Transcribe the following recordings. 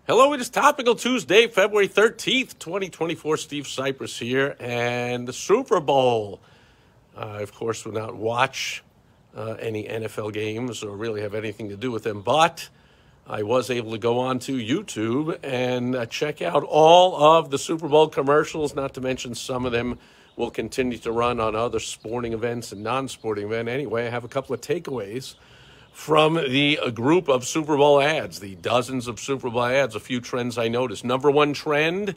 Hello, it is Topical Tuesday, February 13th, 2024. Steve Sipress here, and the Super Bowl. I, of course, will not watch any NFL games or really have anything to do with them, but I was able to go on to YouTube and check out all of the Super Bowl commercials, not to mention some of them will continue to run on other sporting events and non-sporting events. Anyway, I have a couple of takeaways from the group of Super Bowl ads, the dozens of Super Bowl ads, a few trends I noticed. Number one trend,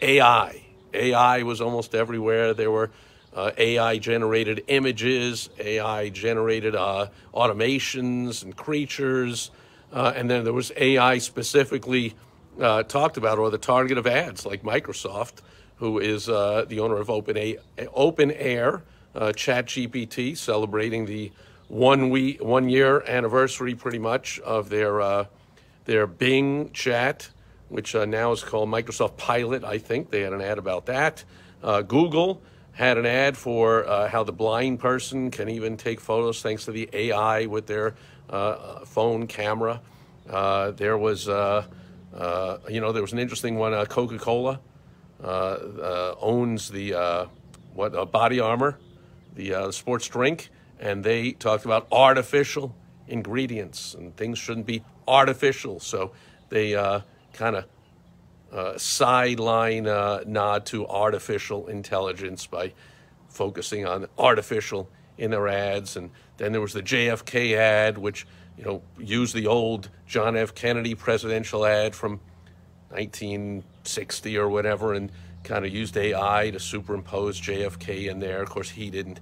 AI. AI was almost everywhere. There were AI-generated images, AI-generated automations and creatures, and then there was AI specifically talked about, or the target of ads, like Microsoft, who is the owner of OpenAir, ChatGPT, celebrating the 1 year anniversary pretty much of their Bing chat, which now is called Microsoft Pilot, I think. They had an ad about that. Google had an ad for how the blind person can even take photos thanks to the AI with their phone camera. There was an interesting one. Coca-Cola owns the Body Armor, the sports drink. And they talked about artificial ingredients, and things shouldn't be artificial. So they kind of sideline nod to artificial intelligence by focusing on artificial in their ads. And then there was the JFK ad, which used the old John F. Kennedy presidential ad from 1960 or whatever, and kind of used AI to superimpose JFK in there. Of course, he didn't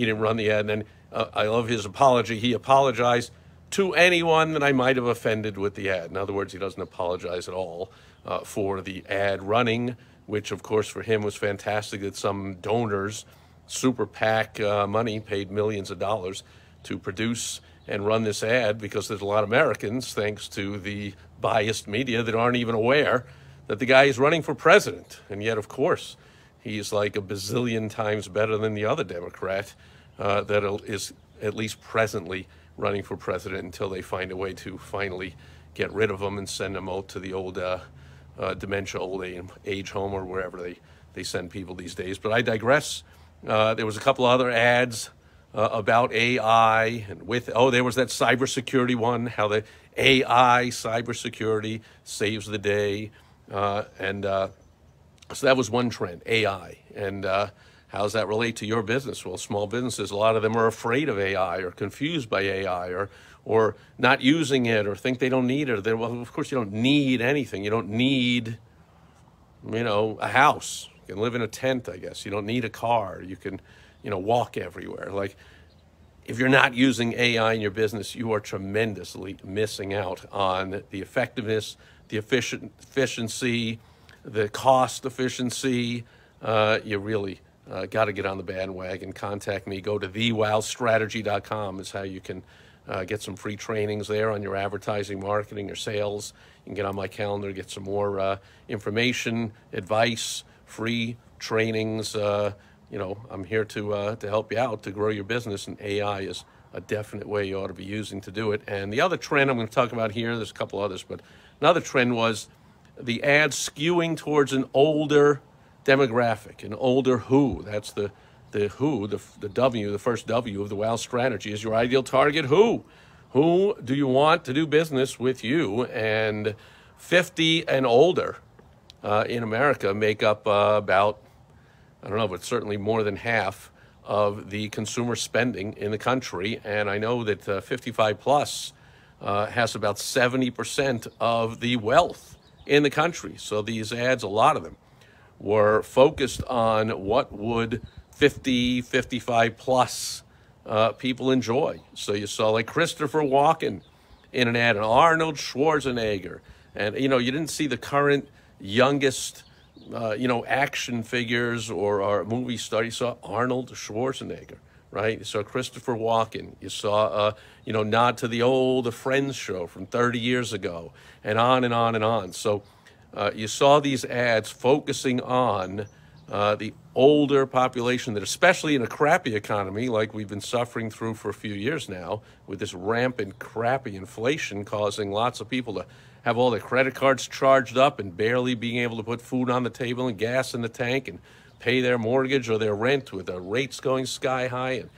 run the ad. And then I love his apology. He apologized to anyone that I might have offended with the ad. In other words, he doesn't apologize at all for the ad running, which, of course, for him was fantastic that some donors, super PAC money, paid millions of dollars to produce and run this ad, because there's a lot of Americans, thanks to the biased media, that aren't even aware that the guy is running for president. And yet, of course, he's like a bazillion times better than the other Democrat that is at least presently running for president until they find a way to finally get rid of him and send him out to the old dementia, old age home, or wherever they send people these days. But I digress. There was a couple other ads about AI, and there was that cybersecurity one, how the AI cybersecurity saves the day. So that was one trend, AI. And how does that relate to your business? Well, small businesses, a lot of them are afraid of AI or confused by AI or not using it or think they don't need it. Well, of course, you don't need anything. You don't need, a house. You can live in a tent, I guess. You don't need a car. You can, walk everywhere. Like, if you're not using AI in your business, you are tremendously missing out on the effectiveness, the efficiency, the cost efficiency. You really got to get on the bandwagon. Contact me. Go to thewowstrategy.com is how you can get some free trainings there on your advertising, marketing, or sales. You can get on my calendar, get some more information, advice, free trainings. I'm here to help you out to grow your business, and AI is a definite way you ought to be using to do it. And the other trend I'm going to talk about here, there's a couple others, but another trend was the ads skewing towards an older demographic, an older who. That's the who, the W, the first W of the WOW strategy is your ideal target who. Who do you want to do business with you? And 50 and older in America make up about, I don't know, but certainly more than half of the consumer spending in the country. And I know that 55 plus has about 70% of the wealth in the country. So these ads, a lot of them, were focused on what would 50, 55 plus people enjoy. So you saw like Christopher Walken in an ad, and Arnold Schwarzenegger. And, you didn't see the current youngest, action figures or movie star. You saw Arnold Schwarzenegger, right? You saw Christopher Walken. You saw, nod to the old Friends show from 30 years ago, and on and on and on. So you saw these ads focusing on the older population that, especially in a crappy economy like we've been suffering through for a few years now, with this rampant crappy inflation causing lots of people to have all their credit cards charged up and barely being able to put food on the table and gas in the tank and pay their mortgage or their rent with the rates going sky high and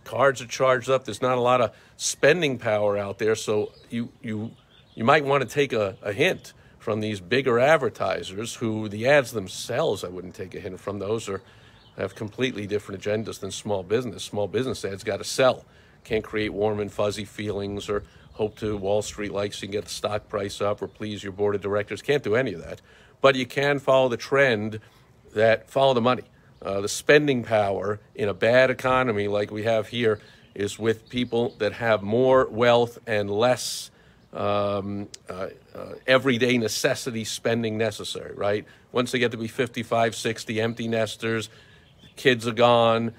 cards are charged up. There's not a lot of spending power out there, so you might want to take a hint from these bigger advertisers who the ads themselves, I wouldn't take a hint from those, or have completely different agendas than small business. Small business ads got to sell. Can't create warm and fuzzy feelings or hope to Wall Street likes you can get the stock price up or please your board of directors. Can't do any of that. But you can follow the trend follow the money. The spending power in a bad economy like we have here is with people that have more wealth and less everyday necessity spending necessary, right? Once they get to be 55, 60, empty nesters, kids are gone,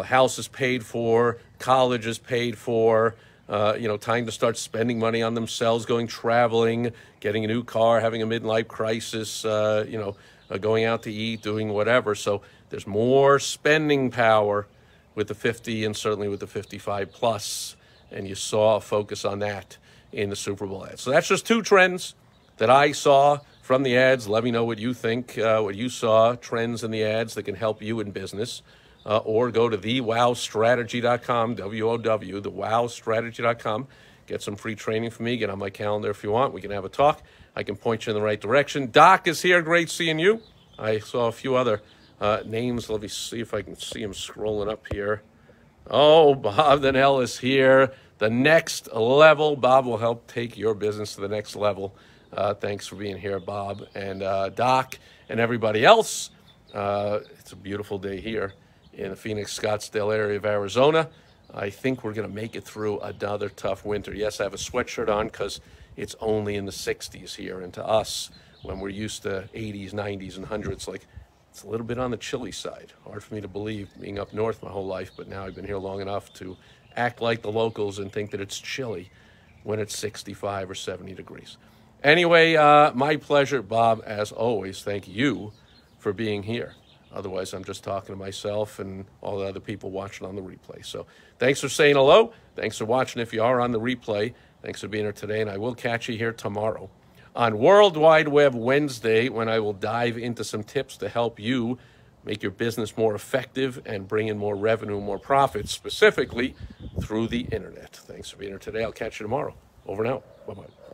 house is paid for, college is paid for, time to start spending money on themselves, going traveling, getting a new car, having a midlife crisis, going out to eat, doing whatever. So there's more spending power with the 50 and certainly with the 55 plus. And you saw a focus on that in the Super Bowl ads. So that's just two trends that I saw from the ads. Let me know what you think, what you saw, trends in the ads that can help you in business. Or go to thewowstrategy.com, W-O-W, thewowstrategy.com. Get some free training from me. Get on my calendar if you want. We can have a talk. I can point you in the right direction. Doc is here. Great seeing you. I saw a few other names. Let me see if I can see him scrolling up here. Oh, Bob Donnell is here. The next level. Bob will help take your business to the next level. Thanks for being here, Bob and Doc and everybody else. It's a beautiful day here in the Phoenix, Scottsdale area of Arizona. I think we're going to make it through another tough winter. Yes, I have a sweatshirt on because it's only in the 60s here. And to us, when we're used to 80s, 90s, and 100s, it's a little bit on the chilly side. Hard for me to believe, being up north my whole life, but now I've been here long enough to act like the locals and think that it's chilly when it's 65 or 70 degrees. Anyway, my pleasure, Bob, as always. Thank you for being here. Otherwise, I'm just talking to myself and all the other people watching on the replay. So thanks for saying hello. Thanks for watching if you are on the replay. Thanks for being here today, and I will catch you here tomorrow on World Wide Web Wednesday when I will dive into some tips to help you make your business more effective and bring in more revenue, more profits, specifically through the internet. Thanks for being here today. I'll catch you tomorrow. Over and out. Bye-bye.